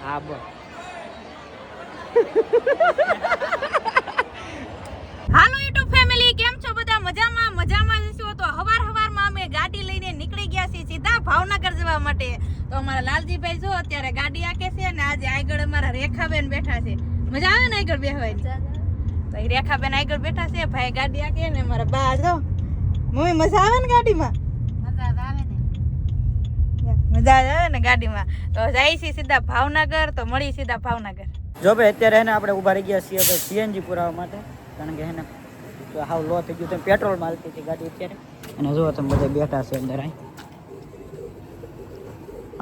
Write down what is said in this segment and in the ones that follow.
હા બ હાલો YouTube family, કેમ છો બધા? મજામાં જશો તો હવારમાં અમે ગાડી લઈને નીકળી ગયા છીએ સીધા ભાવનગર જવા માટે. તો અમારા લાલજીભાઈ જો અત્યારે ગાડી આકે છે ને આજે આગળ અમારા રેખાબેન બેઠા છે. મજા આવે ને આગળ બેહવાની? તો એ રેખાબેન આગળ બેઠા છે, ભાઈ ગાડી આકે ને અમારા બા જો. મમ્મી મજા આવે ને ગાડીમાં? મજા આવે ને ગાડીમાં. તો જાય છે સીધા ભાવનગર, તો મળી સીધા ભાવનગર. જો ભાઈ અત્યારે એને આપણે ઊભા રહી ગયા છીએ હવે સીએનજી પુરાવા માટે, કારણ કે એને હાવ લો થઈ ગયું. તમે પેટ્રોલ મારતી હતી ગાડી અત્યારે, અને જો તમે બધા બેઠા છે અંદર.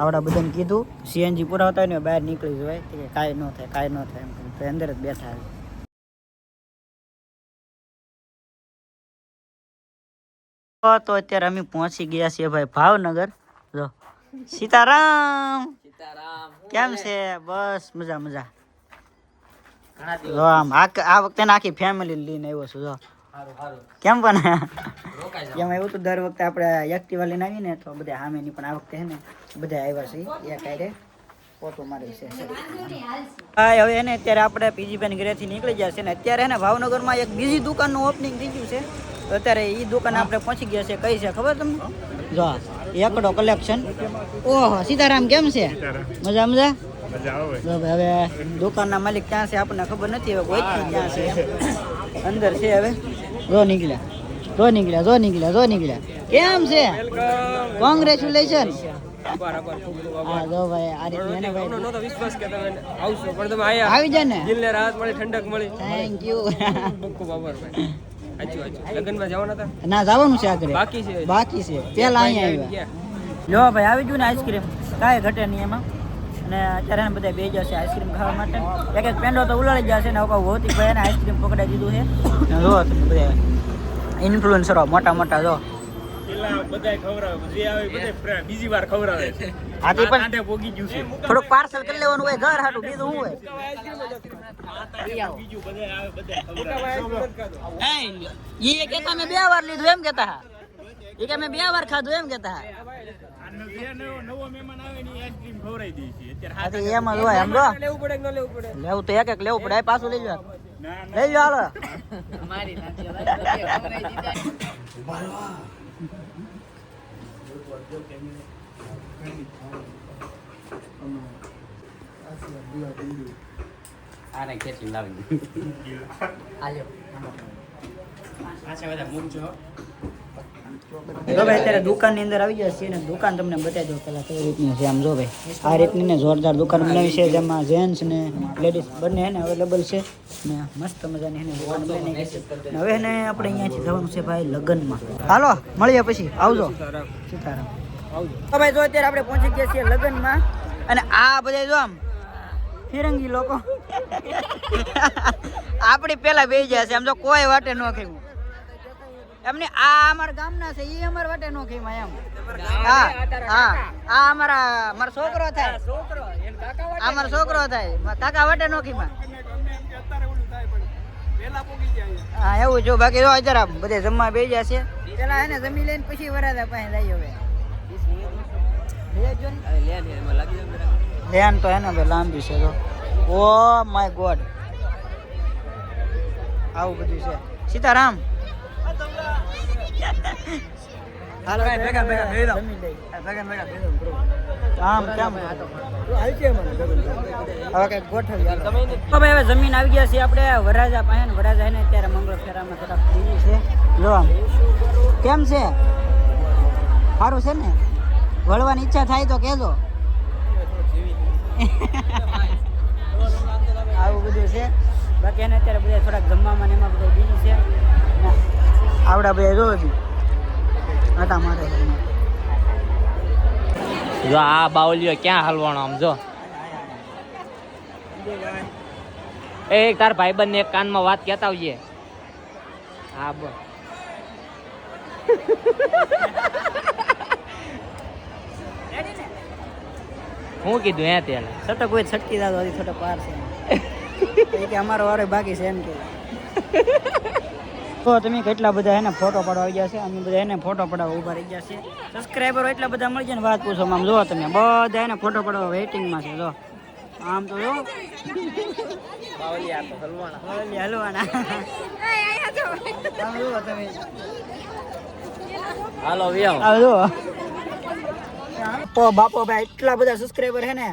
આવડા બધાને કીધું સીએનજી પુરાવતા હોય ને બહાર નીકળી જવાય કે કાંઈ ન થાય એમ તો અંદર જ બેઠા છે. તો અત્યારે અમે પહોંચી ગયા છીએ ભાઈ ભાવનગર. જો સીતારામ કેમ છે? બસ મજા. જો આમ આ વખતે આખી ફેમિલી લઈને આવ્યો છું. જો કેમ પણ એમ એવું તો દર વખતે આપણે એક્ટિવા લઈને આવીને તો બધા સામેની, પણ આ વખતે હે ને બધા આવ્યા છે એક આડે ફોટો મારી છે. હા હવે એને અત્યારે આપણે પીજીભાઈ ઘરેથી નીકળી ગયા છે ને અત્યારે એને ભાવનગરમાં એક બીજી દુકાનનું ઓપનિંગ થઈ ગયું છે. તો અત્યારે એ દુકાન આપણે પહોંચી ગયા છે. કઈ છે ખબર તમને? જો એકડો કલેક્શન. ઓહો સીતારામ કેમ છે? મજા. હવે દુકાનના માલિક ક્યાં છે આપણને ખબર નથી. હવે કોઈ ક્યાં છે અંદર છે. હવે જો નીકળ્યા. કેમ છે? કોંગ્રેચ્યુલેશન. હા જો ભાઈ આ રીતે એને ભાઈ નહોતો વિશ્વાસ કે તમે આવશો, પણ તમે આયા. આવી જાય ને, દિલને રાહત મળી, ઠંડક મળી. Thank you. ખૂબ આભાર ભાઈ. લગ્નમાં જવાના હતા? ના જવાનું છે આગળ, બાકી છે. પેલા અહીંયા આવ્યા. લો ભાઈ આવી ગયું ને આઈસ્ક્રીમ, કાંઈ ઘટે નહીં એમાં. અને અત્યારે એને બધા બે જશે આઈસ્ક્રીમ ખાવા માટે. એક પેંડો તો ઉલાડી જશે ને ભૌતિક ભાઈ એને આઈસ્ક્રીમ પકડાઈ દીધું છે. જો તમે બધા ઇન્ફ્લુએન્સરો મોટા જો બીજી વાર ખવડાવે છે. આથી પણ આટે પોગી ગયું છે. થોડુંક પાર્સલ કરી લેવાનું હોય ઘર હાટું, બીજું શું હોય. એ કેતા મેં 2 વાર લીધું એમ કેતા હા. એ કે મેં 2 વાર ખાધું એમ કેતા હા. નવો મહેમાન આવે ને આઈસ્ક્રીમ ખવડાવી દે છે અત્યારે. એમ જ હોય. એમ જો લેવું પડે કે ન લેવું પડે? લેવું તો એક લેવું પડે. પાછું લઈ લો હાલો. આને કેટલી લાવી જો ભાઈ અત્યારે દુકાનની અંદર આવી ગયા છીએ ને દુકાન તમને બતાવી દો પેલા કઈ રીતની છે. આમ જો ભાઈ આ રીતની ને જોરદાર દુકાન બનાવી છે, જેમાં જેન્ટ્સ ને લેડીઝ બંને એને અવેલેબલ છે ને મસ્ત મજાની એને દુકાન બનાવી છે. હવે એને આપણે અહીંયાથી જવાનું છે ભાઈ લગ્નમાં. હાલો મળીએ પછી, આવજો. સીતારામ. તો ભાઈ જો અત્યારે આપણે પહોંચી ગયા છીએ લગ્નમાં, અને આ બધા જો આમ ફિરંગી લોકો આપણી પેલા બે ગયા છે. આમ જો કોઈ વાટે ન ખાયું એમને. આ અમારા ગામના છે, એ અમારા વાટે નો ખેમાં એમ. હા આ મારો છોકરો થાય, આ મારો છોકરો થાય, કાકા વાટે નો ખેમાં. હા એવું જો. બાકી જો અત્યારે બધે જમવા બે ગયા છે. પેલા એને જમી લઈને પછી વરાદા પાસે જાય. હવે લેન તો એને ભાઈ લાંબી છે. જો ઓ માય ગોડ આવું બધું છે. સીતારામ. હાલો આમ કેમ હવે કઈ ગોઠવી. હવે જમીન આવી ગયા છીએ આપણે વરાજા પાસે. વરાજા એને અત્યારે મંગળ ફેરામાં થોડાક બીજી છે. જો આમ કેમ છે? સારું છે ને? વળવાની ઈચ્છા થાય તો કહેજો. આવું બધું છે. બાકી એને અત્યારે બધા થોડાક જમવામાં એમાં બધા બીજી છે. આવડા બધા જો હતા મારે. જો આ બાવલીઓ ક્યાં હલવાનો આમ જો. એ તાર ભાઈબંધ ને એક કાનમાં વાત કહેતા આવજે. હા બસ હું કીધું હે તે છટક કોઈ છટકી દાદો થોડો પાર છે કે અમારો વારો બાકી છે એમ કે. તો તમે કેટલા બધા એને ફોટો પાડવા આવી ગયા છે. અમે બધા એને ફોટો પડાવવા ઊભા રહી ગયા છે. સબસ્ક્રાઈબરો એટલા બધા મળી જાય ને વાત પૂછો. આમ જો તમે બધા એને ફોટો પડાવવા વેઇટિંગમાં છે. જો આમ તો જો બાવલિયા તો હલવાના. ઓલી હલવાના આમ જુઓ તમે હાલો વ્યાવ. આમ જુઓ તો બાપો ભાઈ એટલા બધા સબસ્ક્રાઇબર હે ને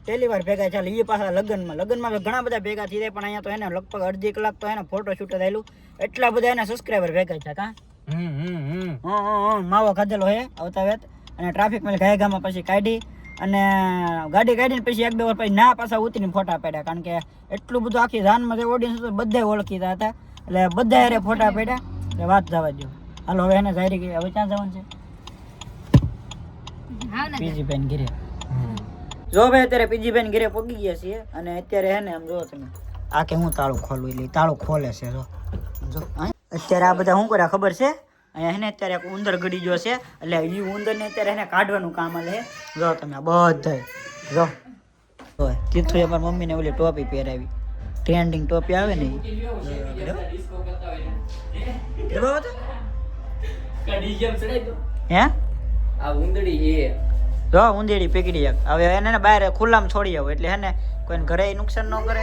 પહેલી વાર ભેગા ચાલે એ પાછા લગ્નમાં તો ઘણા બધા ભેગા થઈ જાય પણ અહીંયા તો એને લગભગ અડધી કલાક તો એને ફોટો શૂટ થયેલું એટલા બધા એના સબસ્ક્રાઇબર ભેગા છે કા માવો ખાધેલો હે આવતા વેત અને ટ્રાફિક માં ગાયગામાં પછી કાઢી અને ગાડી કાઢીને પછી એક બે વાર પછી ના પાછા ઉતરીને ફોટા પાડ્યા કારણ કે એટલું બધું આખી જાનમાં જે ઓડિયન્સ હતું બધા ઓળખીતા હતા એટલે બધા હારે ફોટા પાડ્યા એટલે વાત જવા દો હાલો હવે એને જાહેરી ગઈ હવે ક્યાં જવાનું છે પીજી બેન ઘરે જો ભાઈ અત્યારે પીજી બેન ઘરે પગી ગયા છીએ અને અત્યારે હે ને આમ જો તમે આ કે હું તાળું ખોલવું એટલે તાળું ખોલે છે જો અત્યારે આ બધા શું કર્યા ખબર છે અહીંયા હે ને અત્યારે એક ઉંદર ગડી ગયો છે એટલે એ ઉંદરને અત્યારે એને કાઢવાનું કામ આલે છે જો તમે બધા જો કીધું એ મારી મમ્મીને ઓલી ટોપી પહેરાવી ટ્રેન્ડિંગ ટોપી આવે ને હે આ ઉંદડી હે. જો ઉંદેડી પકડી એક હવે એને બહાર ખુલ્લામાં છોડી આવો એટલે હે ને કોઈને ઘરે નુકસાન ન કરે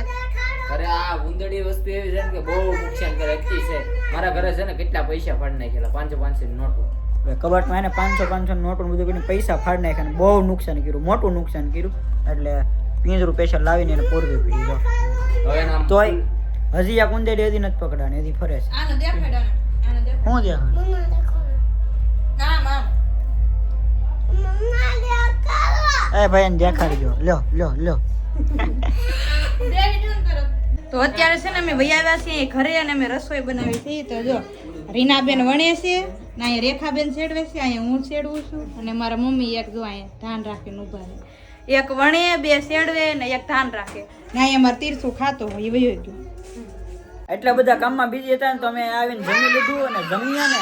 અરે આ ઉંદડી વસ્તુ એવી છે ને કે બહુ નુકસાન કરે અતિ છે. મારા ઘરે છે ને કેટલા પૈસા ફાડી નાખેલા 500 ની નોટો. કબાટમાં એને 500 નોટો બધું કરીને પૈસા ફાડી નાખ્યા ને બહુ નુકસાન કર્યું મોટું નુકસાન કર્યું એટલે પિંજરું પૈસા લાવીને એને પોરવી પડી જો હવે નામ તોય હજી આ ઉંદેડી હજી નથી પકડાને હજી ફરે છે આનો દેખાડો ને આનો દેખાડો શું દેખાડ આમ આમ એ ભાઈ એને દેખાડી દો લ્યો તો અત્યારે છે ને અમે વહી આવ્યા છીએ ઘરે અને અમે રસોઈ બનાવી છે તો જો રીનાબેન વણે છે ને અહીંયા રેખાબેન સેડવે છે અહીંયા હું સેડવું છું અને મારા મમ્મી એક જો અહીંયા ધાન રાખીને ઊભા છે એક વણે બે સેડવે ને એક ધાન રાખે ને અહીંયા અમારે તીરસું ખાતો હોય એ વહી ગયું એટલા બધા કામમાં બીજી હતા ને તો અમે આવીને જમી લીધું અને જમ્યા ને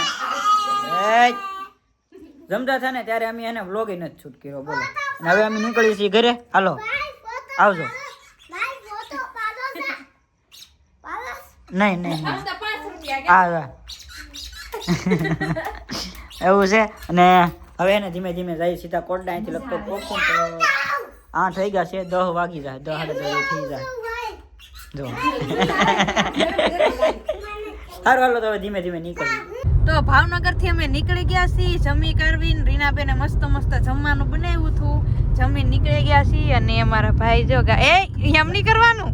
જમતા હતા ને ત્યારે અમે એને વ્લોગ નથી શૂટ કર્યો બોલો અને હવે અમે નીકળીએ છીએ ઘરે હાલો આવજો નહીં હા એવું છે અને હવે એને ધીમે ધીમે જાય સીધા કોટડા અહીંથી લગભગ પહોંચું તો 8 થઈ ગયા છે 10 વાગી જાય 10 સાડા 10 થઈ જાય જો સારું હાલો તો હવે ધીમે ધીમે નીકળીએ તો ભાવનગર થી અમે નીકળી ગયા છીએ જમી કરવીને રીનાબેને મસ્ત મસ્ત જમવાનું બનાવ્યું હતું જમીન નીકળી ગયા છીએ અને અમારા ભાઈ જો એમ નહીં કરવાનું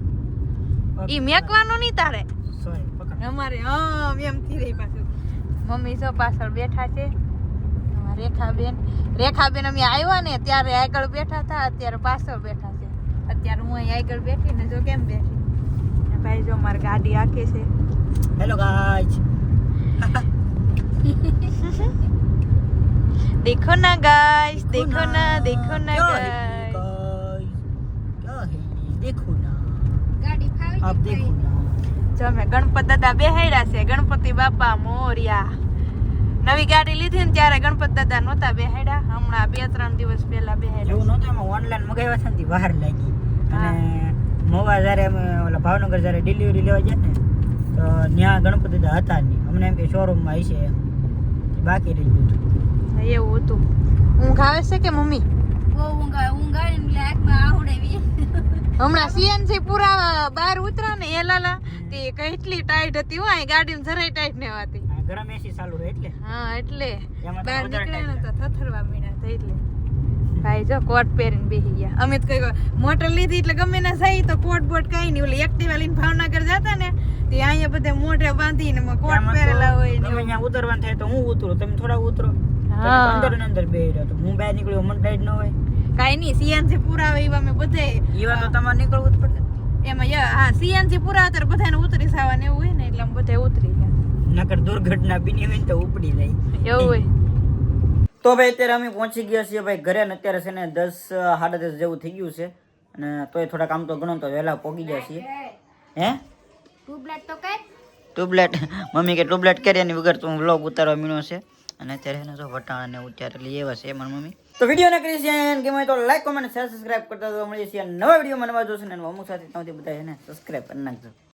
ઈ મેકવાનું નહીં તારે સોરી પકડ અમારે એમ થી રહી પાછું મમ્મી જો પાછળ બેઠા છે રેખાબેન અમે આવ્યા ને ત્યારે આગળ બેઠા હતા અત્યારે પાછળ બેઠા છે અત્યારે હું અહીં આગળ બેઠી ને જો કેમ બેઠી ને ભાઈ જો અમારી ગાડી આખી છે હેલો ગાઈસ देखो ना गाइस देखो ना गाइस देखो ना गाड़ी फावी आप देखो ना જો અમે ગણપત દાદા બેહાડ્યા છે ગણપતિ બાપા મોરિયા નવી ગાડી લીધી ને ત્યારે ગણપત દાદા નહોતા બેહાડ્યા હમણાં 2-3 દિવસ પહેલા બેહાડ્યા એવું નહોતું એમાં ઓનલાઈન મગાવ્યા છે ને તી બહાર લાગી અને મોવા જ્યારે અમે ઓલા ભાવનગર જ્યારે ડિલિવરી લેવા ગયા ને તો ત્યાં ગણપતિ દાદા હતા નહીં અમને એમ કે શોરૂમમાં હશે એમ બાકી રહી ગયું હતું એવું હતું ઊંઘ આવે છે કે મમ્મી હમણાં સીએનજી પૂરા બહાર ઉતરા ને એ લાલા તે કેટલી ટાઈટ હતી હોય ગાડી જરાય ટાઈટ ને હતી ગરમ એસી ચાલુ રહે એટલે હા એટલે એમાં તો બહાર વધારે નીકળ્યા ને tight તો થથરવા મીણા થઈ એટલે ભાઈ જો કોટ પહેરીને બેસી ગયા અમે તો કઈ મોટર લીધી એટલે ગમે ના જાય તો કોટ બોટ કઈ નહીં ઓલી એક્ટિવા લઈને ભાવનગર જતા ને તે અહીંયા બધે મોઢે બાંધીને કોટ પહેરેલા હોય ને તમે અહીંયા ઉતરવાનું થાય તો હું ઉતરું તમે થોડા ઉતરો હા. અંદર ને અંદર બેહી રહ્યો તો હું બહાર નીકળ્યો મને ટાઈટ ન હોય કઈ નહીં સીએનજી પૂરા આવે એવા અમે બધે એવા તો તમારે નીકળવું જ પડે એમાં હા સીએનજી પૂરા અત્યારે બધાને ઉતરી જવાનું એવું હોય ને એટલે અમે બધા ઉતરી ગયા નકર દુર્ઘટના બની હોય ને તો ઉપડી જાય એવું હોય તો ભાઈ અત્યારે અમે પહોંચી ગયા છીએ ભાઈ ઘરે ને અત્યારે છે ને 10-10:30 જેવું થઈ ગયું છે અને તોય થોડા કામ તો ગણો તો વહેલા પહોંચી ગયા છીએ હે ટ્યુબલાઇટ મમ્મી કે ટ્યુબલાઇટ કરી એની વગર તો હું વ્લોગ ઉતારવા મીણો છે અને અત્યારે એને જો વટાણા ને ઉતારે લઈ આવ્યા છે મારી મમ્મી તો વિડીયોને કરી છે કે મને તો લાઈક કોમેન્ટ શેર સબસ્ક્રાઇબ કરતા તો મળીએ છીએ નવા વિડીયોમાં નવા જોશે ને અમુક સાથે ત્યાંથી બધા એને સબસ્ક્રાઇબ કરી નાખજો